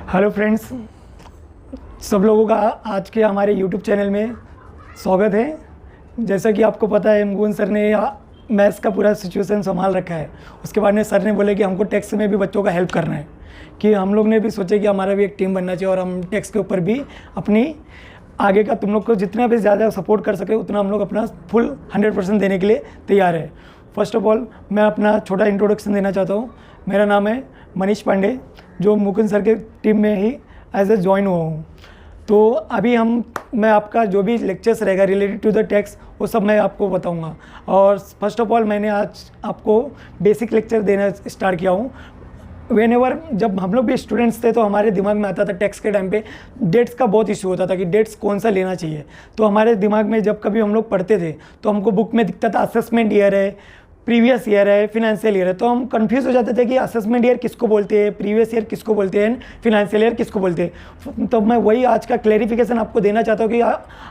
Hello friends, सब लोगों का आज के हमारे यूट्यूब चैनल में स्वागत है। जैसा कि आपको पता है, मुकुंद सर ने मैथ्स का पूरा सिचुएशन संभाल रखा है। उसके बाद में सर ने बोले कि हमको टेक्स्ट में भी बच्चों का हेल्प करना है, कि हम लोग ने भी सोचे कि हमारा भी एक टीम बनना चाहिए और हम टेक्स्ट के ऊपर भी अपनी आगे का तुम लोग को जितना भी ज़्यादा सपोर्ट कर सके उतना हम लोग अपना फुल 100% देने के लिए तैयार है। फर्स्ट ऑफ ऑल मैं अपना छोटा इंट्रोडक्शन देना चाहता हूँ। मेरा नाम है मनीष पांडे, जो मुकुंद सर के टीम में ही एज ए ज्वाइन हुआ हूँ। तो अभी मैं आपका जो भी लेक्चर्स रहेगा रिलेटेड टू द टेक्स्ट वो सब मैं आपको बताऊँगा। और फर्स्ट ऑफ ऑल मैंने आज आपको बेसिक लेक्चर देना स्टार्ट किया हूँ। वेनेवर जब हम लोग भी स्टूडेंट्स थे तो हमारे दिमाग में आता था टेक्स्ट के टाइम पे डेट्स का बहुत इशू होता था कि डेट्स कौन सा लेना चाहिए। तो हमारे दिमाग में जब कभी हम लोग पढ़ते थे तो हमको बुक में दिखता था असेसमेंट ईयर है, प्रीवियस ईयर है, फिनेंशियल ईयर है। तो हम कंफ्यूज हो जाते थे कि असेसमेंट ईयर किसको बोलते हैं, प्रीवियस ईयर किसको बोलते हैं, फिनेंशियल ईयर किसको बोलते हैं। तो मैं वही आज का क्लैरिफिकेशन आपको देना चाहता हूँ कि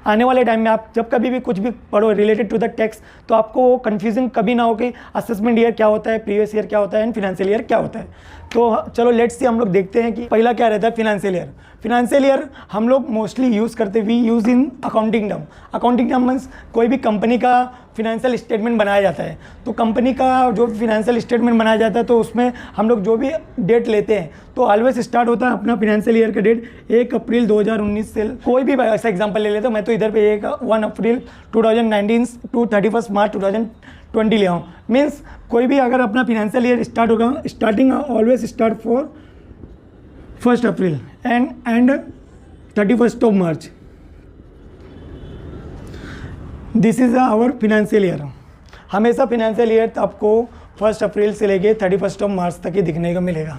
आने वाले टाइम में आप जब कभी भी कुछ भी पढ़ो रिलेटेड टू द टेक्स्ट तो आपको वो कन्फ्यूजन कभी ना हो कि असेसमेंट ईयर क्या होता है, प्रीवियस ईयर क्या होता है एंड फिनेंशियल ईयर क्या होता है। तो चलो लेट्स सी हम लोग देखते हैं कि पहला क्या रहता है फिनेंशियल ईयर। फिनेंशियल ईयर हम लोग मोस्टली यूज़ करते we use in accounting term. Accounting term means कोई भी कंपनी का फिनेंशियल स्टेटमेंट बनाया जाता है। तो कंपनी का जो फिनेंशियल स्टेटमेंट बनाया जाता है तो उसमें हम लोग जो भी डेट लेते हैं तो ऑलवेज स्टार्ट होता है अपना फिनेंशियल ईयर का डेट 1 अप्रैल 2019 से। कोई भी ऐसा एग्जांपल ले लेता हूँ, मैं तो इधर पे 1 अप्रैल 2019 टू 31 मार्च 2020 लिया हूँ। मीन्स कोई भी अगर अपना फिनेंशियल ईयर स्टार्ट होगा, starting always start for 1 April and 31 March. This is our financial year. हमेशा फिनेंशियल ईयर आपको 1 अप्रैल से लेके 31 मार्च तक ही दिखने को मिलेगा।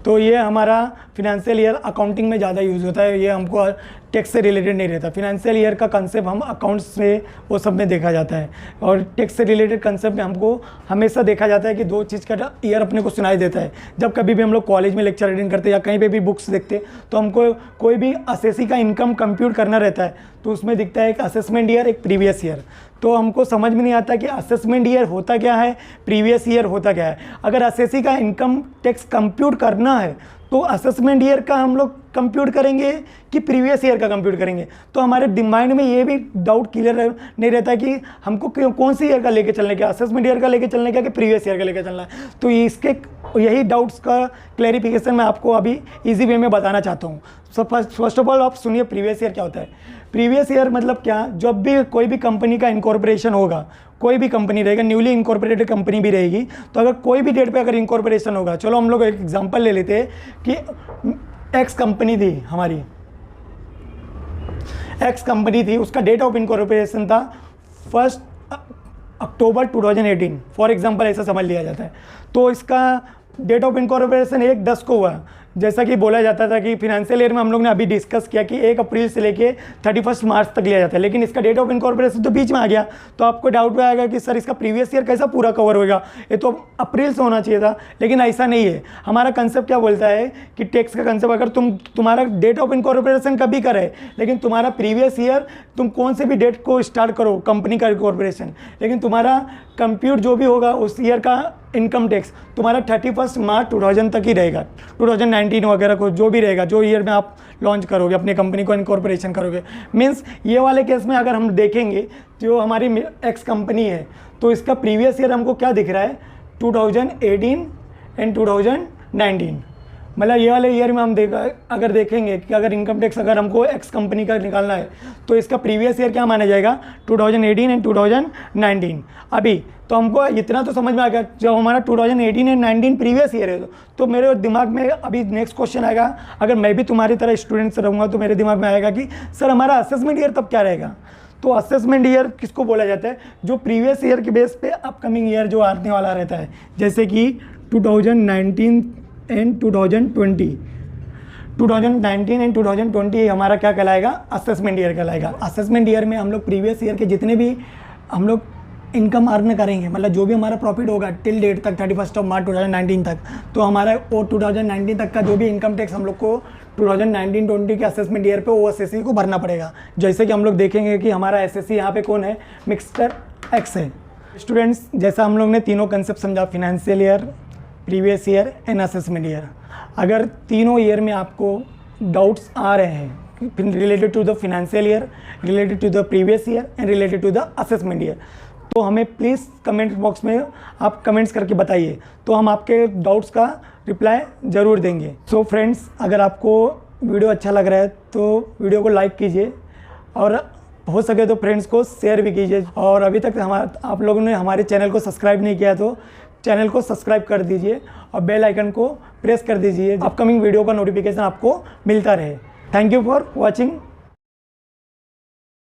तो ये हमारा फिनेंशियल ईयर अकाउंटिंग में ज़्यादा यूज़ होता है, ये हमको टैक्स से रिलेटेड नहीं रहता। फिनेंशियल ईयर का कंसेप्ट हम अकाउंट्स से वो सब में देखा जाता है और टैक्स से रिलेटेड कंसेप्ट में हमको हमेशा देखा जाता है कि दो चीज़ का ईयर अपने को सुनाई देता है। जब कभी भी हम लोग कॉलेज में लेक्चर अटेंड करते हैं या कहीं पे भी बुक्स देखते तो हमको कोई भी असेसी का इनकम कंप्यूट करना रहता है तो उसमें दिखता है एक असेसमेंट ईयर, एक प्रीवियस ईयर। तो हमको समझ में नहीं आता कि असेसमेंट ईयर होता क्या है, प्रीवियस ईयर होता क्या है। अगर असेसी का इनकम टैक्स कंप्यूट करना है तो असेसमेंट ईयर का हम लोग कंप्यूट करेंगे कि प्रीवियस ईयर का कंप्यूट करेंगे। तो हमारे दिमाग में ये भी डाउट क्लियर नहीं रहता कि हमको कौन सी ईयर का लेके चलने का, असेसमेंट ईयर का लेके चलने का कि प्रीवियस ईयर का लेके चलना है। तो इसके यही डाउट्स का क्लैरिफिकेशन मैं आपको अभी इजी वे में बताना चाहता हूँ। सो फर्स्ट ऑफ ऑल आप सुनिए प्रीवियस ईयर क्या होता है। प्रीवियस ईयर मतलब क्या, जब भी कोई भी कंपनी का इनकॉर्पोरेशन होगा, कोई भी कंपनी रहेगा, न्यूली इनकॉर्पोरेटेड कंपनी भी रहेगी, तो अगर कोई भी डेट पे अगर इनकॉर्पोरेशन होगा, चलो हम लोग एक एग्जांपल ले लेते हैं कि एक्स कंपनी थी हमारी, एक्स कंपनी थी, उसका डेट ऑफ इनकॉर्पोरेशन था 1 अक्टूबर 2018 फॉर एग्जांपल, ऐसा समझ लिया जाता है। तो इसका डेट ऑफ इनकॉर्पोरेशन 1/10 को हुआ। जैसा कि बोला जाता था कि फिनेंशियल ईयर में हम लोग ने अभी डिस्कस किया कि 1 अप्रैल से लेके 31 मार्च तक लिया जाता है, लेकिन इसका डेट ऑफ इनकॉर्पोरेशन तो बीच में आ गया। तो आपको डाउट में आएगा कि सर इसका प्रीवियस ईयर कैसा पूरा कवर होगा, ये तो अप्रैल से होना चाहिए था। लेकिन ऐसा नहीं है। हमारा कंसेप्ट क्या बोलता है कि टैक्स का कंसेप्ट, अगर तुम्हारा डेट ऑफ इनकॉर्पोरेशन कभी का रहे लेकिन तुम्हारा प्रीवियस ईयर तुम कौन से भी डेट को स्टार्ट करो कंपनी का इनकॉर्पोरेशन, लेकिन तुम्हारा कंप्यूट जो भी होगा उस ईयर का इनकम टैक्स तुम्हारा 31 मार्च 2000 तक ही रहेगा, 2019 वगैरह को जो भी रहेगा, जो ईयर में आप लॉन्च करोगे अपनी कंपनी को इनकॉर्पोरेशन करोगे। मीन्स ये वाले केस में अगर हम देखेंगे जो हमारी एक्स कंपनी है तो इसका प्रीवियस ईयर हमको क्या दिख रहा है 2018 एंड 2019। मतलब ये वाले ईयर में हम अगर देखेंगे कि अगर इनकम टैक्स अगर हमको एक्स कंपनी का निकालना है तो इसका प्रीवियस ईयर क्या माना जाएगा 2018 एंड 2019। अभी तो हमको इतना तो समझ में आ गया, जब हमारा 2018 एंड 19 प्रीवियस ईयर है तो मेरे दिमाग में अभी नेक्स्ट क्वेश्चन आएगा, अगर मैं भी तुम्हारी तरह स्टूडेंट्स रहूँगा तो मेरे दिमाग में आएगा कि सर हमारा असेसमेंट ईयर तब क्या रहेगा। तो असेसमेंट ईयर किसको बोला जाता है, जो प्रीवियस ईयर के बेस पे अपकमिंग ईयर जो आने वाला रहता है, जैसे कि 2019 एंड 2020। 2019 एंड 2020 हमारा क्या कहलाएगा, असेसमेंट ईयर कहलाएगा। असेसमेंट ईयर में हम लोग प्रीवियस ईयर के जितने भी हम लोग इनकम अर्न करेंगे, मतलब जो भी हमारा प्रॉफिट होगा टिल डेट तक 31 मार्च 2019 तक, तो हमारा वो 2019 तक का जो भी इनकम टैक्स हम लोग को 2019-20 के असेसमेंट ईयर पे वो एसएससी को भरना पड़ेगा। जैसे कि हम लोग देखेंगे कि हमारा एसएससी यहाँ पे कौन है, मिस्टर एक्स है। स्टूडेंट्स, जैसा हम लोग ने तीनों कंसेप्ट समझा, financial year, previous year and assessment year. अगर तीनों ईयर में आपको डाउट्स आ रहे हैं related to the financial year, related to the previous year and related to the assessment year, तो हमें प्लीज़ कमेंट बॉक्स में आप कमेंट्स करके बताइए, तो हम आपके डाउट्स का रिप्लाई ज़रूर देंगे। सो फ्रेंड्स, अगर आपको वीडियो अच्छा लग रहा है तो वीडियो को लाइक कीजिए और हो सके तो फ्रेंड्स को शेयर भी कीजिए। और अभी तक आप लोगों ने हमारे चैनल को सब्सक्राइब नहीं किया तो चैनल को सब्सक्राइब कर दीजिए और बेल आइकन को प्रेस कर दीजिए, अपकमिंग वीडियो का नोटिफिकेशन आपको मिलता रहे। Thank you for watching.